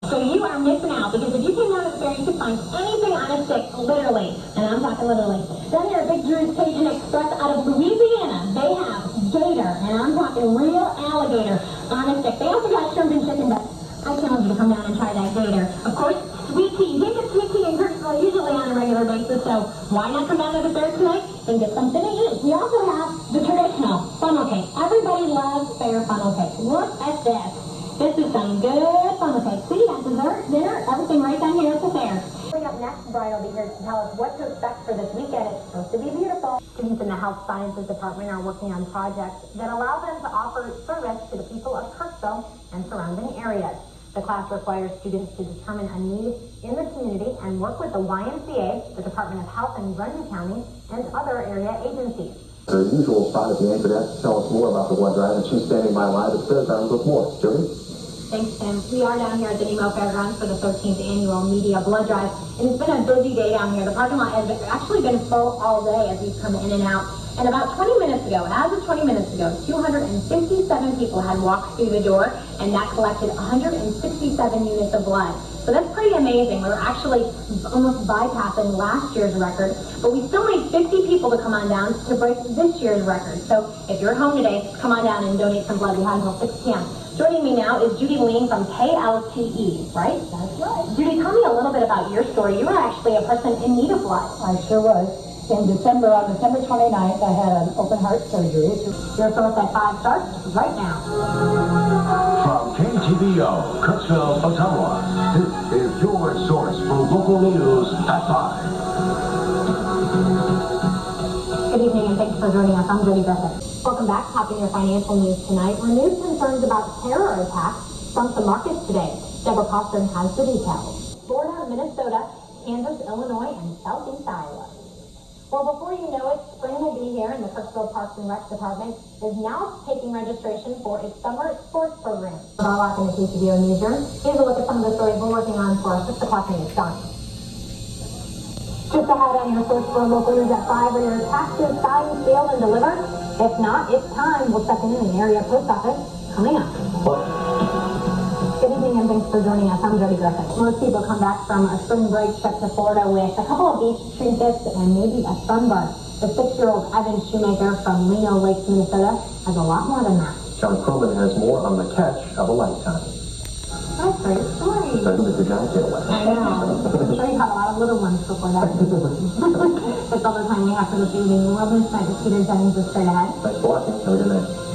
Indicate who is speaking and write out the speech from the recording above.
Speaker 1: So you are missing out, because if you came down to the fair, you could find anything on a stick, literally. And I'm talking literally. Down here at Big Drew's Cajun Express out of Louisiana, they have gator, and I'm talking real alligator on a stick. They also got shrimp and chicken, but I challenge you to come down and try that gator. Of course, sweet tea. You can get sweet tea in Kirksville usually on a regular basis, so why not come down to the fair tonight and get something to eat? We also have the traditional funnel cake. Everybody loves fair funnel cake. Look at this. This is some good funnel cake. See, you got dessert, dinner, everything right down here at the fair. Coming up next, Brian will be here to tell us what to expect for this weekend. It's supposed to be beautiful. Students in the Health Sciences Department are working on projects that allow them to offer service to the people of Kirksville and surrounding areas. The class requires students to determine a need in the community and work with the YMCA, the Department of Health in Grundy County, and other area agencies.
Speaker 2: Her usual spot at the anchor desk to tell us more about the blood drive, and she's standing by live at Fairgrounds with more. Jody?
Speaker 1: Thanks, Tim. We are down here at the Nemo Fairgrounds for the 13th annual Media Blood Drive, and it's been a busy day down here. The parking lot has actually been full all day as we've come in and out. And about 20 minutes ago, as of 20 minutes ago, 257 people had walked through the door, and that collected 167 units of blood. So that's pretty amazing. We were actually almost bypassing last year's record, but we still need 50 people to come on down to break this year's record. So if you're home today, come on down and donate some blood. We have until 6 p.m. Joining me now is Judy Lean from KLTE, right?
Speaker 3: That's right.
Speaker 1: Judy, tell me a little bit about your story. You were actually a person in need of blood.
Speaker 3: I sure was. On December 29th, I had an open heart surgery.
Speaker 1: Your source at 5 starts right now.
Speaker 4: From KTVO, Kirksville, Ottawa, this is your source for local news at 5.
Speaker 1: Good evening, and thanks for joining us. I'm Jody Griffith. Welcome back. Topping your financial news tonight. Renewed concerns about terror attacks from the markets today. Deborah Costner has the details. Florida, Minnesota, Kansas, Illinois, and southeast Iowa. Well, before you know it, spring will be here, and the Kirksville Parks and Rec Department is now taking registration for its summer sports program. Our lock in the KTVO newsroom. Here's a look at some of the stories we're working on for our 6 o'clock news. Done. Just ahead on your search for local news at 5, are your taxes signed, sealed, and delivered? If not, it's time. We'll check in the area post office coming up. Good evening, and thanks for joining us. I'm Jody Griffith. Most people come back from a spring break trip to Florida with a couple of beach trinkets and maybe a sunburn. The 6-year-old Evan Shoemaker from Leno Lakes, Minnesota has a lot more than that.
Speaker 2: John Crowman has more on the catch of a lifetime.
Speaker 1: That's a great story.
Speaker 2: Doesn't the giant get away?
Speaker 1: I know. I'm sure you caught a lot of little ones before that. That's all the time we have for this evening. Well, this night, Peter Jennings is straight ahead.
Speaker 2: Thanks for watching. Have a good night.